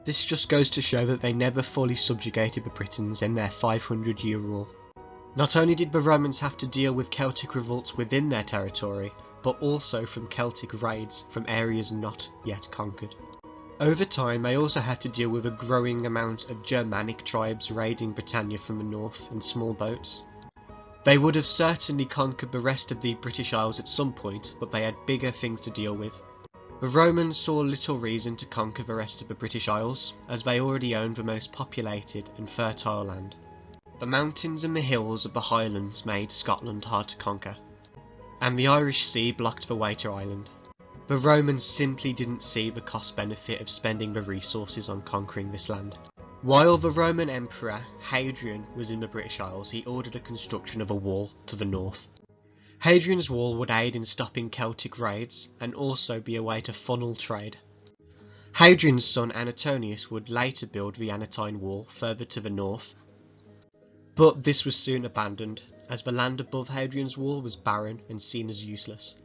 This just goes to show that they never fully subjugated the Britons in their 500-year rule. Not only did the Romans have to deal with Celtic revolts within their territory, but also from Celtic raids from areas not yet conquered. Over time, they also had to deal with a growing amount of Germanic tribes raiding Britannia from the north in small boats. They would have certainly conquered the rest of the British Isles at some point, but they had bigger things to deal with. The Romans saw little reason to conquer the rest of the British Isles, as they already owned the most populated and fertile land. The mountains and the hills of the Highlands made Scotland hard to conquer, and the Irish Sea blocked the way to Ireland. The Romans simply didn't see the cost-benefit of spending the resources on conquering this land. While the Roman Emperor Hadrian was in the British Isles, he ordered the construction of a wall to the north. Hadrian's wall would aid in stopping Celtic raids and also be a way to funnel trade. Hadrian's son Antonius would later build the Antonine Wall further to the north, but this was soon abandoned as the land above Hadrian's wall was barren and seen as useless.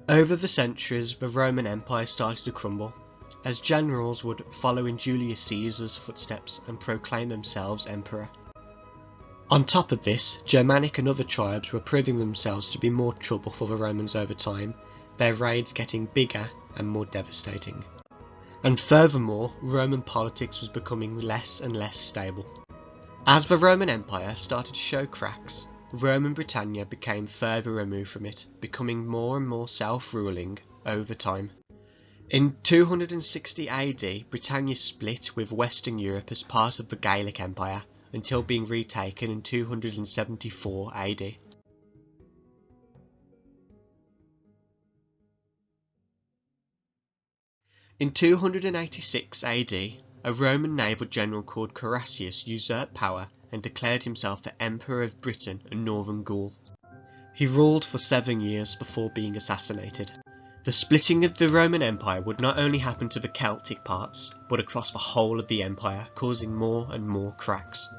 Over the centuries, the Roman Empire started to crumble, as generals would follow in Julius Caesar's footsteps and proclaim themselves emperor. On top of this, Germanic and other tribes were proving themselves to be more trouble for the Romans over time, their raids getting bigger and more devastating. And furthermore, Roman politics was becoming less and less stable. As the Roman Empire started to show cracks, Rome and Britannia became further removed from it, becoming more and more self-ruling over time. In 260 AD, Britannia split with Western Europe as part of the Gallic Empire, until being retaken in 274 AD. In 286 AD, a Roman naval general called Carausius usurped power and declared himself the Emperor of Britain and Northern Gaul. He ruled for 7 years before being assassinated. The splitting of the Roman Empire would not only happen to the Celtic parts, but across the whole of the empire, causing more and more cracks.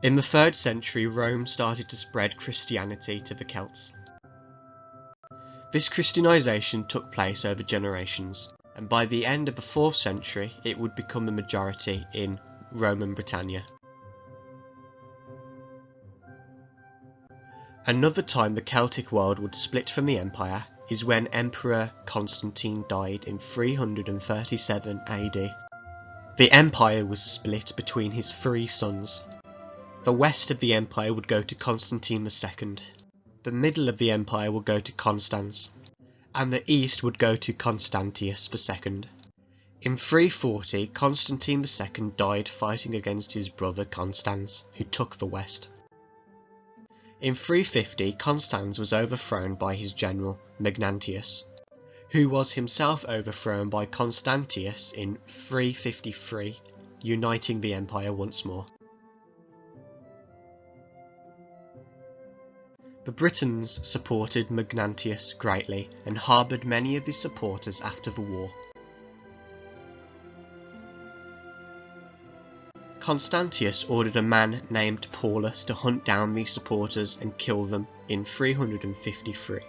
In the 3rd century, Rome started to spread Christianity to the Celts. This Christianization took place over generations, and by the end of the 4th century it would become the majority in Roman Britannia. Another time the Celtic world would split from the empire is when Emperor Constantine died in 337 AD. The empire was split between his 3 sons. The west of the empire would go to Constantine II, the middle of the empire would go to Constans, and the east would go to Constantius II. In 340, Constantine II died fighting against his brother Constans, who took the west. In 350, Constans was overthrown by his general Magnantius, who was himself overthrown by Constantius in 353, uniting the empire once more. The Britons supported Magnantius greatly and harboured many of his supporters after the war. Constantius ordered a man named Paulus to hunt down these supporters and kill them in 353.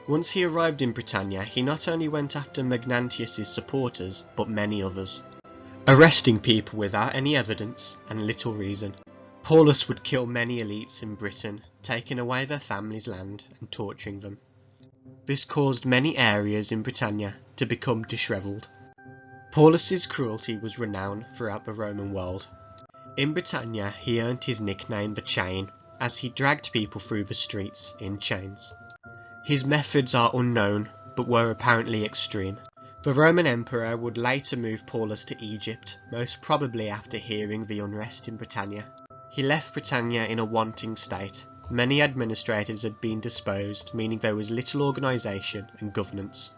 Once he arrived in Britannia, he not only went after Magnantius' supporters, but many others, arresting people without any evidence and little reason. Paulus would kill many elites in Britain, taking away their families' land and torturing them. This caused many areas in Britannia to become disheveled. Paulus's cruelty was renowned throughout the Roman world. In Britannia, he earned his nickname the Chain, as he dragged people through the streets in chains. His methods are unknown, but were apparently extreme. The Roman Emperor would later move Paulus to Egypt, most probably after hearing the unrest in Britannia. He left Britannia in a wanting state. Many administrators had been disposed, meaning there was little organisation and governance.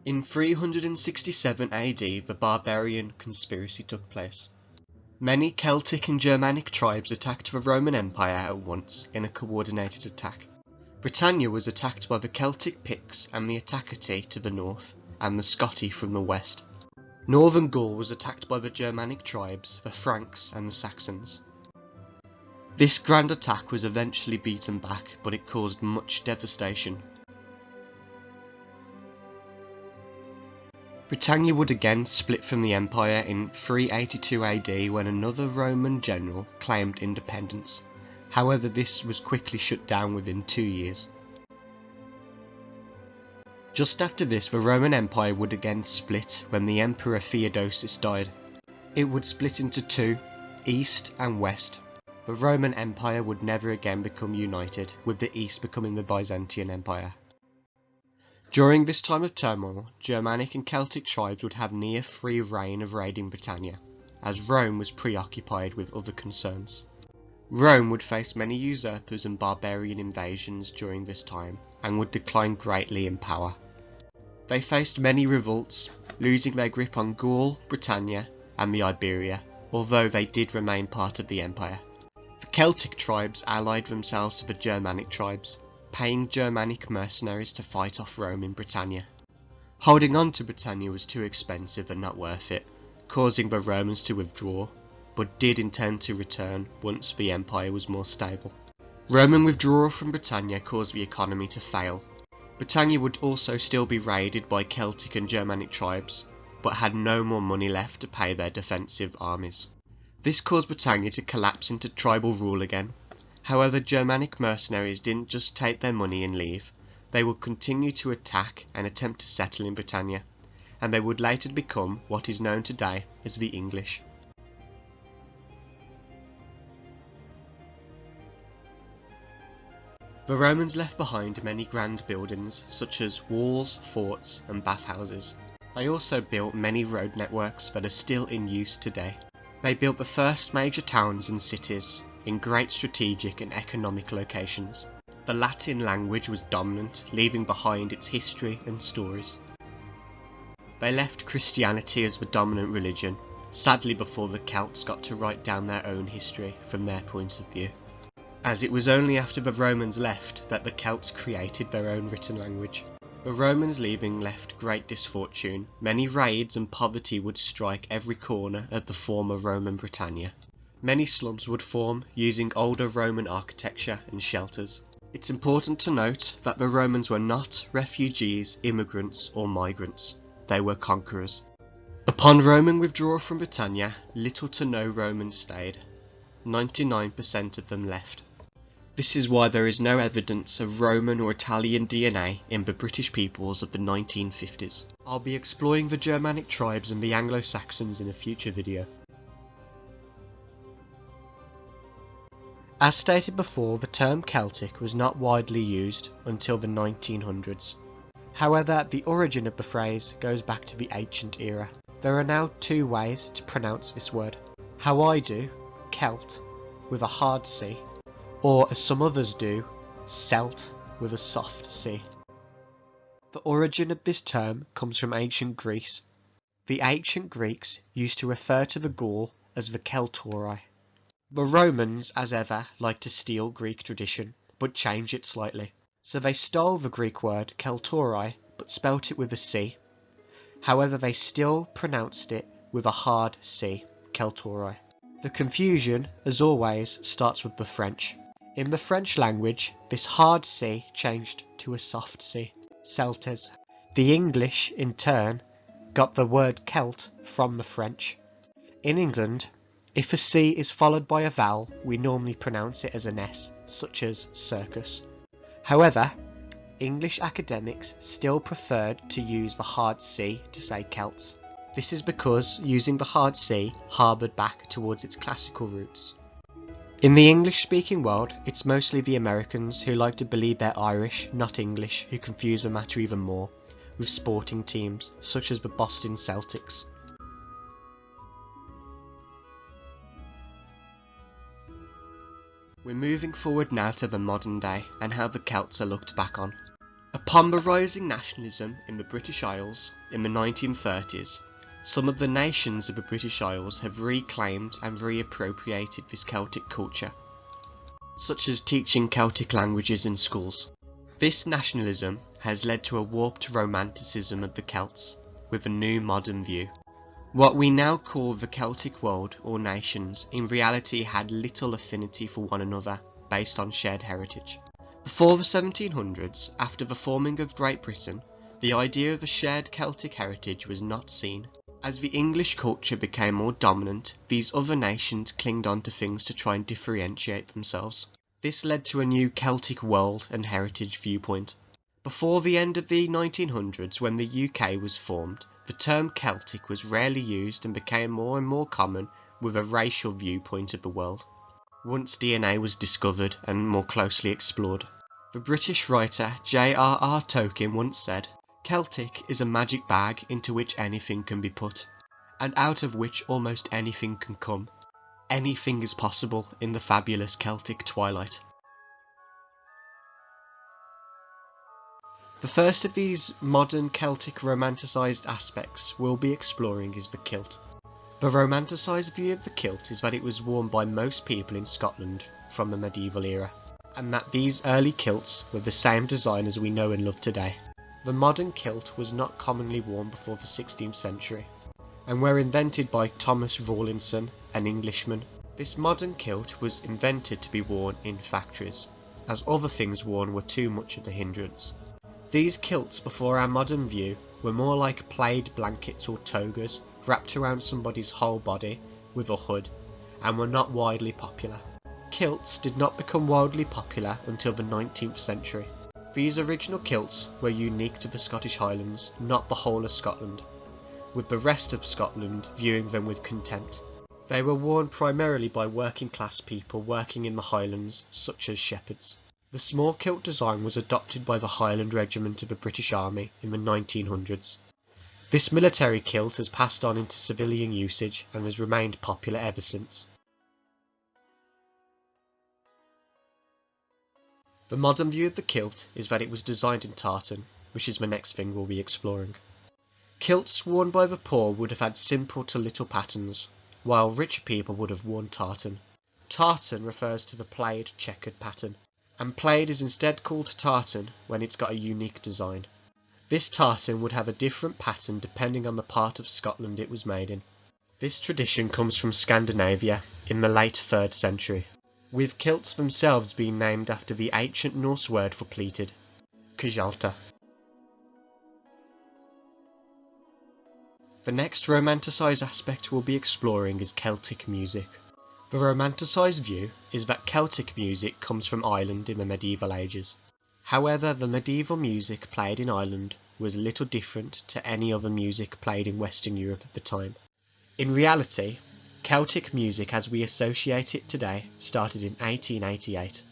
In 367 AD, the Barbarian Conspiracy took place. Many Celtic and Germanic tribes attacked the Roman Empire at once in a coordinated attack. Britannia was attacked by the Celtic Picts and the Attaccati to the north, and the Scotti from the west. Northern Gaul was attacked by the Germanic tribes, the Franks and the Saxons. This grand attack was eventually beaten back, but it caused much devastation. Britannia would again split from the empire in 382 AD when another Roman general claimed independence. However, this was quickly shut down within 2 years. Just after this, the Roman Empire would again split when the Emperor Theodosius died. It would split into 2, East and West. The Roman Empire would never again become united, with the East becoming the Byzantine Empire. During this time of turmoil, Germanic and Celtic tribes would have near free reign of raiding Britannia, as Rome was preoccupied with other concerns. Rome would face many usurpers and barbarian invasions during this time, and would decline greatly in power. They faced many revolts, losing their grip on Gaul, Britannia, and the Iberia, although they did remain part of the empire. The Celtic tribes allied themselves to the Germanic tribes, paying Germanic mercenaries to fight off Rome in Britannia. Holding on to Britannia was too expensive and not worth it, causing the Romans to withdraw, but did intend to return once the empire was more stable. Roman withdrawal from Britannia caused the economy to fail. Britannia would also still be raided by Celtic and Germanic tribes, but had no more money left to pay their defensive armies. This caused Britannia to collapse into tribal rule again. However, Germanic mercenaries didn't just take their money and leave. They would continue to attack and attempt to settle in Britannia, and they would later become what is known today as the English. The Romans left behind many grand buildings such as walls, forts and bathhouses. They also built many road networks that are still in use today. They built the first major towns and cities, in great strategic and economic locations. The Latin language was dominant, leaving behind its history and stories. They left Christianity as the dominant religion, sadly before the Celts got to write down their own history from their point of view, as it was only after the Romans left that the Celts created their own written language. The Romans leaving left great misfortune. Many raids and poverty would strike every corner of the former Roman Britannia. Many slums would form, using older Roman architecture and shelters. It's important to note that the Romans were not refugees, immigrants or migrants. They were conquerors. Upon Roman withdrawal from Britannia, little to no Romans stayed. 99% of them left. This is why there is no evidence of Roman or Italian DNA in the British peoples of the 1950s. I'll be exploring the Germanic tribes and the Anglo-Saxons in a future video. As stated before, the term Celtic was not widely used until the 1900s. However, the origin of the phrase goes back to the ancient era. There are now two ways to pronounce this word. How I do, Celt, with a hard C, or as some others do, Celt, with a soft C. The origin of this term comes from ancient Greece. The ancient Greeks used to refer to the Gaul as the Celtori. The Romans, as ever, like to steal Greek tradition, but change it slightly. So they stole the Greek word Celtori, but spelt it with a C. However, they still pronounced it with a hard C, Celtori. The confusion, as always, starts with the French. In the French language, this hard C changed to a soft C, Celtes. The English, in turn, got the word Celt from the French. In England, if a C is followed by a vowel, we normally pronounce it as an S, such as circus. However, English academics still preferred to use the hard C to say Celts. This is because using the hard C harboured back towards its classical roots. In the English-speaking world, it's mostly the Americans who like to believe they're Irish, not English, who confuse the matter even more, with sporting teams such as the Boston Celtics. We're moving forward now to the modern day and how the Celts are looked back on. Upon the rising nationalism in the British Isles in the 1930s, some of the nations of the British Isles have reclaimed and reappropriated this Celtic culture, such as teaching Celtic languages in schools. This nationalism has led to a warped Romanticism of the Celts, with a new modern view. What we now call the Celtic world or nations in reality had little affinity for one another based on shared heritage. Before the 1700s, after the forming of Great Britain, the idea of a shared Celtic heritage was not seen. As the English culture became more dominant, these other nations clinged on to things to try and differentiate themselves. This led to a new Celtic world and heritage viewpoint. Before the end of the 1900s, when the UK was formed, the term Celtic was rarely used and became more and more common with a racial viewpoint of the world, once DNA was discovered and more closely explored. The British writer J.R.R. Tolkien once said, "Celtic is a magic bag into which anything can be put, and out of which almost anything can come. Anything is possible in the fabulous Celtic twilight." The first of these modern Celtic romanticised aspects we'll be exploring is the kilt. The romanticised view of the kilt is that it was worn by most people in Scotland from the medieval era, and that these early kilts were the same design as we know and love today. The modern kilt was not commonly worn before the 16th century, and were invented by Thomas Rawlinson, an Englishman. This modern kilt was invented to be worn in factories, as other things worn were too much of a hindrance. These kilts before our modern view were more like plaid blankets or togas wrapped around somebody's whole body with a hood, and were not widely popular. Kilts did not become wildly popular until the 19th century. These original kilts were unique to the Scottish Highlands, not the whole of Scotland, with the rest of Scotland viewing them with contempt. They were worn primarily by working class people working in the Highlands, such as shepherds. The small kilt design was adopted by the Highland Regiment of the British Army in the 1900s. This military kilt has passed on into civilian usage and has remained popular ever since. The modern view of the kilt is that it was designed in tartan, which is the next thing we'll be exploring. Kilts worn by the poor would have had simple to little patterns, while richer people would have worn tartan. Tartan refers to the plaid checkered pattern, and plaid is instead called tartan when it's got a unique design. This tartan would have a different pattern depending on the part of Scotland it was made in. This tradition comes from Scandinavia in the late 3rd century, with kilts themselves being named after the ancient Norse word for pleated, kjalta. The next romanticised aspect we'll be exploring is Celtic music. The romanticised view is that Celtic music comes from Ireland in the medieval ages. However, the medieval music played in Ireland was little different to any other music played in Western Europe at the time. In reality, Celtic music as we associate it today started in 1888,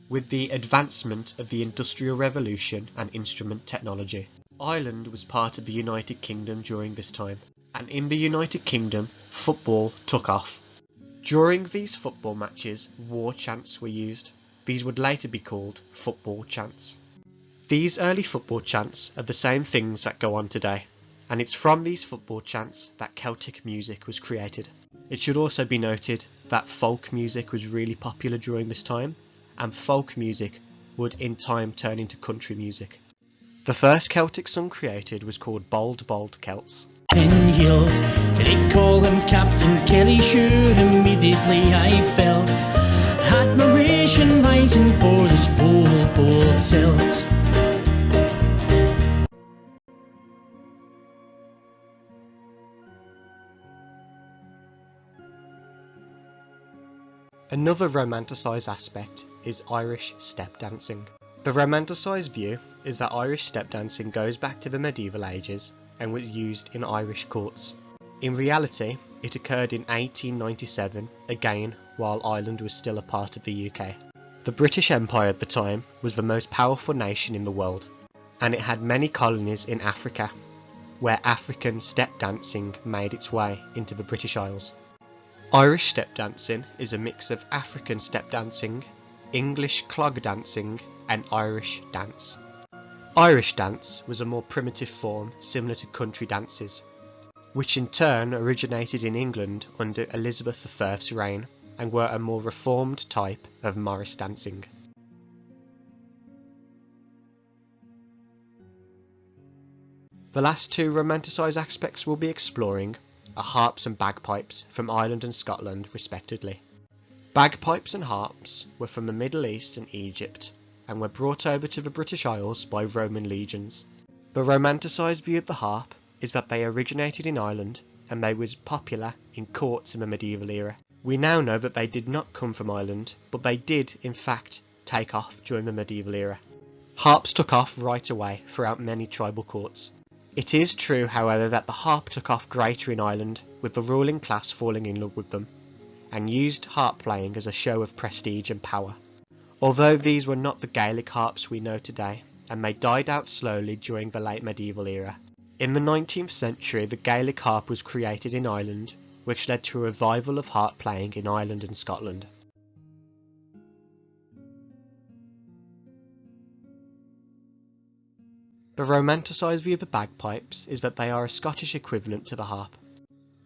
with the advancement of the Industrial Revolution and instrument technology. Ireland was part of the United Kingdom during this time, and in the United Kingdom, football took off. During these football matches, war chants were used. These would later be called football chants. These early football chants are the same things that go on today, and it's from these football chants that Celtic music was created. It should also be noted that folk music was really popular during this time, and folk music would in time turn into country music. The first Celtic song created was called Bold Bold Celts. Hilt, they call him Captain Kelly, sure immediately I felt admiration rising for this bold, bold Celt. Another romanticised aspect is Irish step dancing. The romanticised view is that Irish step dancing goes back to the medieval ages and was used in Irish courts. In reality, it occurred in 1897, again while Ireland was still a part of the UK. The British Empire at the time was the most powerful nation in the world, and it had many colonies in Africa, where African step dancing made its way into the British Isles. Irish step dancing is a mix of African step dancing, English clog dancing, and Irish dance. Irish dance was a more primitive form similar to country dances, which in turn originated in England under Elizabeth I's reign and were a more reformed type of Morris dancing. The last two romanticised aspects we'll be exploring are harps and bagpipes from Ireland and Scotland respectively. Bagpipes and harps were from the Middle East and Egypt and were brought over to the British Isles by Roman legions. The romanticised view of the harp is that they originated in Ireland and they was popular in courts in the medieval era. We now know that they did not come from Ireland, but they did in fact take off during the medieval era. Harps took off right away throughout many tribal courts. It is true, however, that the harp took off greater in Ireland, with the ruling class falling in love with them, and used harp playing as a show of prestige and power. Although these were not the Gaelic harps we know today, and they died out slowly during the late medieval era. In the 19th century, the Gaelic harp was created in Ireland, which led to a revival of harp playing in Ireland and Scotland. The romanticised view of the bagpipes is that they are a Scottish equivalent to the harp,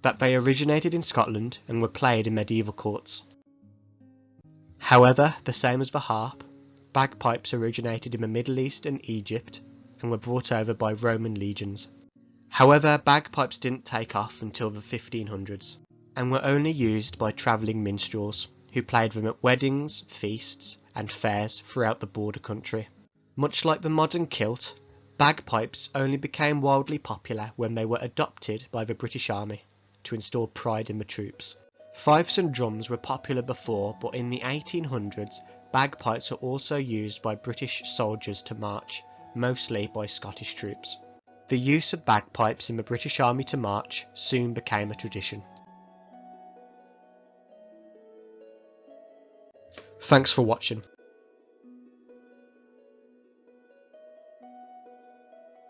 that they originated in Scotland and were played in medieval courts. However, the same as the harp, bagpipes originated in the Middle East and Egypt and were brought over by Roman legions. However, bagpipes didn't take off until the 1500s and were only used by travelling minstrels who played them at weddings, feasts and fairs throughout the border country. Much like the modern kilt, bagpipes only became wildly popular when they were adopted by the British Army to instill pride in the troops. Fifes and drums were popular before, but in the 1800s, bagpipes were also used by British soldiers to march, mostly by Scottish troops. The use of bagpipes in the British Army to march soon became a tradition. Thanks for watching.